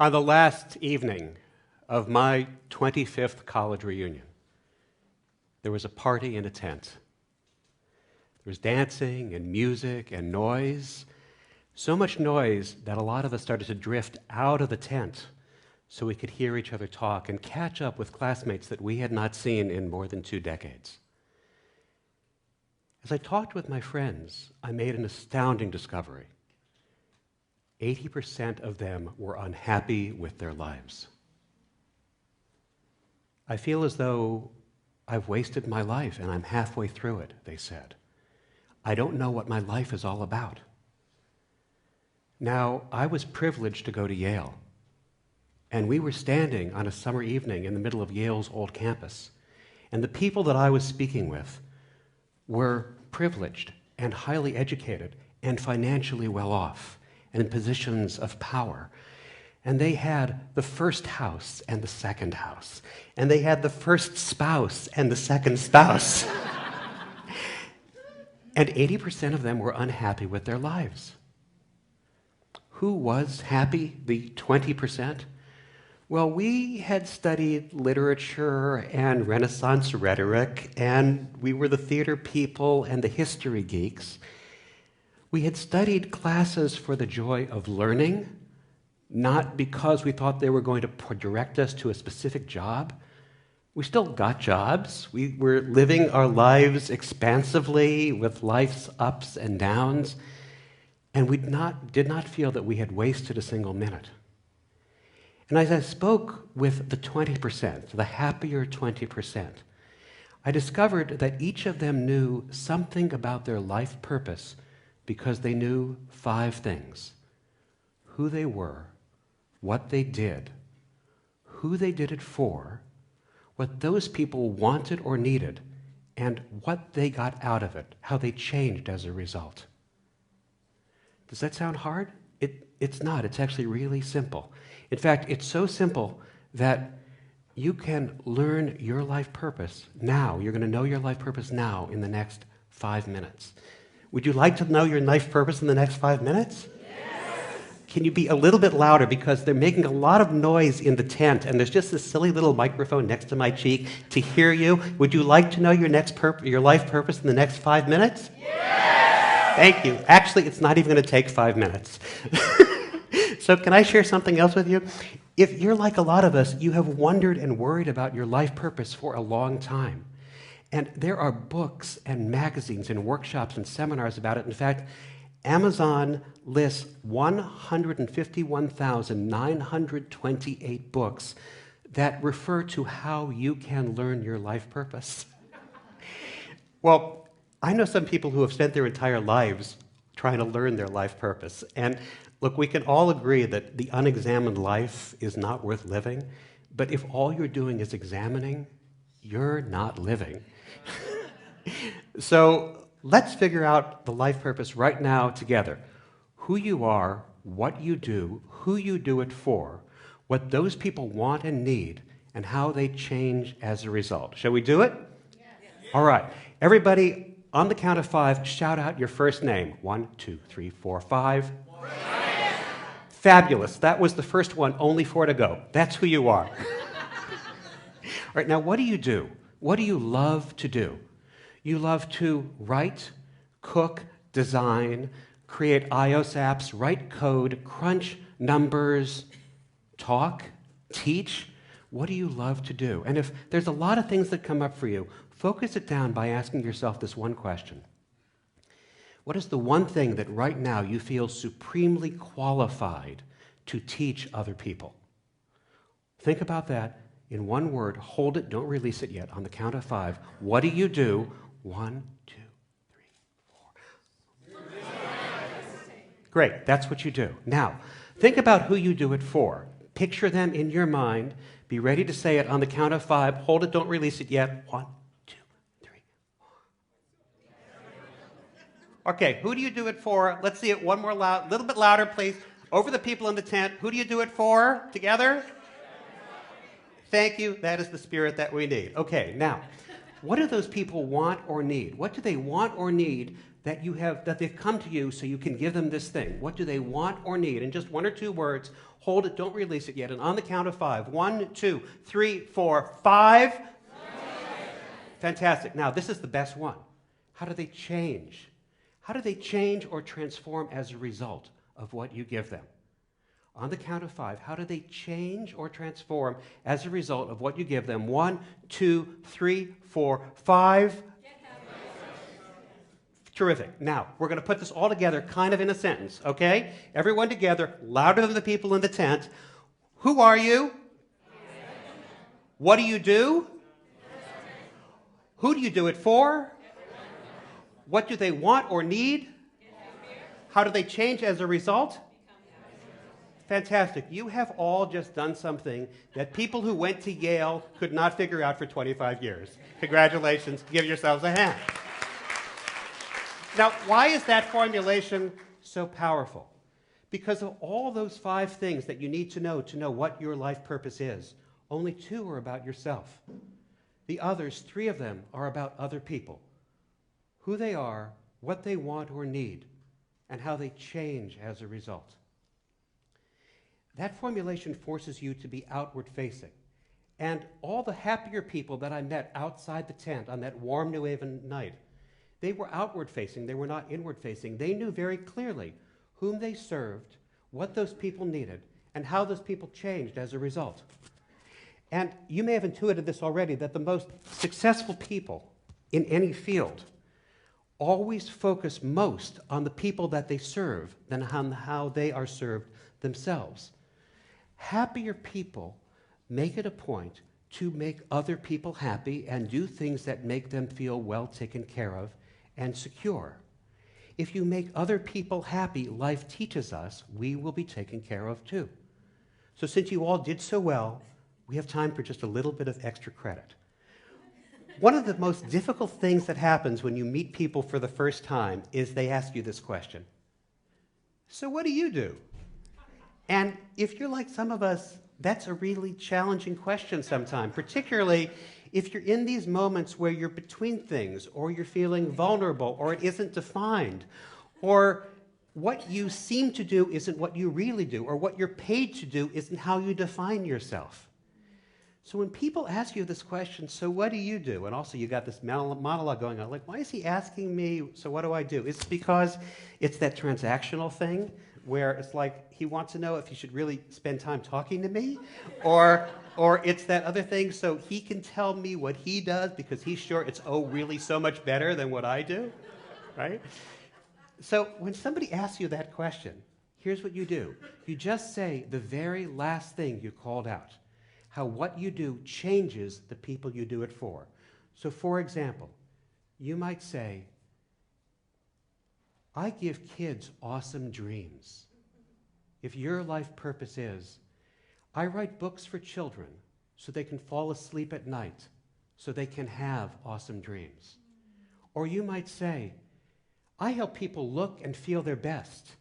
On the last evening of my 25th college reunion, there was a party in a tent. There was dancing and music and noise, so much noise that a lot of us started to drift out of the tent so we could hear each other talk and catch up with classmates that we had not seen in more than 2 decades. As I talked with my friends, I made an astounding discovery. 80% of them were unhappy with their lives. I feel as though I've wasted my life and I'm halfway through it, they said. I don't know what my life is all about. Now, I was privileged to go to Yale, and we were standing on a summer evening in the middle of Yale's old campus, and the people that I was speaking with were privileged and highly educated and financially well off and in positions of power. And they had the first house and the second house. And they had the first spouse and the second spouse. And 80% of them were unhappy with their lives. Who was happy, the 20%? Well, we had studied literature and Renaissance rhetoric, and we were the theater people and the history geeks. We had studied classes for the joy of learning, not because we thought they were going to direct us to a specific job. We still got jobs. We were living our lives expansively with life's ups and downs, and we did not feel that we had wasted a single minute. And as I spoke with the 20%, the happier 20%, I discovered that each of them knew something about their life purpose because they knew 5 things: who they were, what they did, who they did it for, what those people wanted or needed, and what they got out of it, how they changed as a result. Does that sound hard? It's not. It's actually really simple. In fact, it's so simple that you can learn your life purpose now. You're going to know your life purpose now in the next 5 minutes. Would you like to know your life purpose in the next 5 minutes? Yes. Can you be a little bit louder, because they're making a lot of noise in the tent, and there's just this silly little microphone next to my cheek to hear you. Would you like to know your life purpose in the next 5 minutes? Yes. Thank you. Actually, it's not even going to take 5 minutes. So can I share something else with you? If you're like a lot of us, you have wondered and worried about your life purpose for a long time. And there are books and magazines and workshops and seminars about it. In fact, Amazon lists 151,928 books that refer to how you can learn your life purpose. Well, I know some people who have spent their entire lives trying to learn their life purpose. And look, we can all agree that the unexamined life is not worth living. But if all you're doing is examining, you're not living. So let's figure out the life purpose right now together. Who you are, what you do, who you do it for, what those people want and need, and how they change as a result. Shall we do it? Yes. All right. Everybody, on the count of 5, shout out your first name. 1, 2, 3, 4, 5. Brian. Fabulous. That was the first one, only 4 to go. That's who you are. All right, now what do you do? What do you love to do? You love to write, cook, design, create iOS apps, write code, crunch numbers, talk, teach. What do you love to do? And if there's a lot of things that come up for you, focus it down by asking yourself this one question. What is the one thing that right now you feel supremely qualified to teach other people? Think about that in one word. Hold it. Don't release it yet. On the count of 5. What do you do? 1, 2, 3, 4. Great. That's what you do. Now, think about who you do it for. Picture them in your mind. Be ready to say it on the count of 5. Hold it. Don't release it yet. 1, 2, 3, 4. Okay, who do you do it for? Let's see it one more loud, a little bit louder, please. Over the people in the tent. Who do you do it for? Together? Thank you. That is the spirit that we need. Okay, now, What do those people want or need? What do they want or need that you have, that they've come to you so you can give them this thing? What do they want or need? In just one or two words, hold it, don't release it yet. And on the count of 5, 1, 2, 3, 4, 5. Fantastic. Now, this is the best one. How do they change? How do they change or transform as a result of what you give them? On the count of 5, how do they change or transform as a result of what you give them? 1, 2, 3, 4, 5. Terrific. Now, we're going to put this all together kind of in a sentence, okay? Everyone together, louder than the people in the tent. Who are you? What do you do? Who do you do it for? What do they want or need? How do they change as a result? Fantastic. You have all just done something that people who went to Yale could not figure out for 25 years. Congratulations. Give yourselves a hand. Now, why is that formulation so powerful? Because of all those 5 things that you need to know what your life purpose is, only 2 are about yourself. The others, 3 of them, are about other people. Who they are, what they want or need, and how they change as a result. That formulation forces you to be outward-facing. And all the happier people that I met outside the tent on that warm New Haven night, they were outward-facing, they were not inward-facing. They knew very clearly whom they served, what those people needed, and how those people changed as a result. And you may have intuited this already, that the most successful people in any field always focus most on the people that they serve than on how they are served themselves. Happier people make it a point to make other people happy and do things that make them feel well taken care of and secure. If you make other people happy, life teaches us we will be taken care of too. So since you all did so well, we have time for just a little bit of extra credit. One of the most difficult things that happens when you meet people for the first time is they ask you this question. So what do you do? And if you're like some of us, that's a really challenging question sometimes, particularly if you're in these moments where you're between things, or you're feeling vulnerable, or it isn't defined, or what you seem to do isn't what you really do, or what you're paid to do isn't how you define yourself. So when people ask you this question, so what do you do? And also you got this monologue going on, like, why is he asking me, so what do I do? It's because it's that transactional thing where it's like he wants to know if he should really spend time talking to me, or it's that other thing so he can tell me what he does because he's sure it's, really so much better than what I do, right? So when somebody asks you that question, here's what you do. You just say the very last thing you called out, how what you do changes the people you do it for. So for example, you might say, I give kids awesome dreams. If your life purpose is, I write books for children so they can fall asleep at night, so they can have awesome dreams. Or you might say, I help people look and feel their best.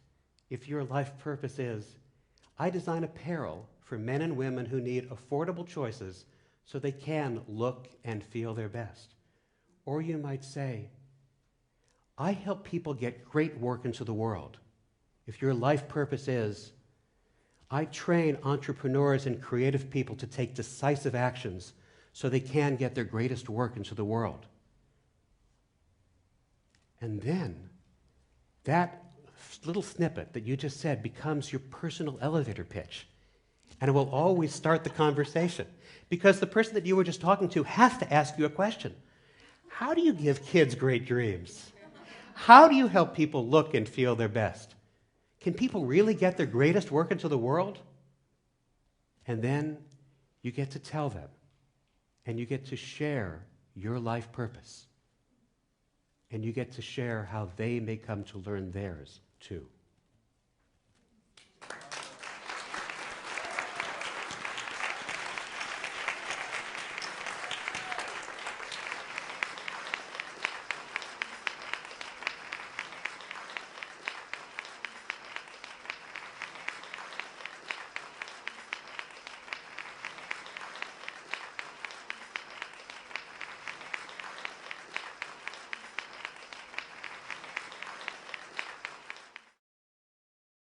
If your life purpose is, I design apparel for men and women who need affordable choices so they can look and feel their best. Or you might say, I help people get great work into the world. If your life purpose is, I train entrepreneurs and creative people to take decisive actions so they can get their greatest work into the world. And then that little snippet that you just said becomes your personal elevator pitch. And it will always start the conversation because the person that you were just talking to has to ask you a question. How do you give kids great dreams? How do you help people look and feel their best? Can people really get their greatest work into the world? And then you get to tell them, and you get to share your life purpose, and you get to share how they may come to learn theirs too.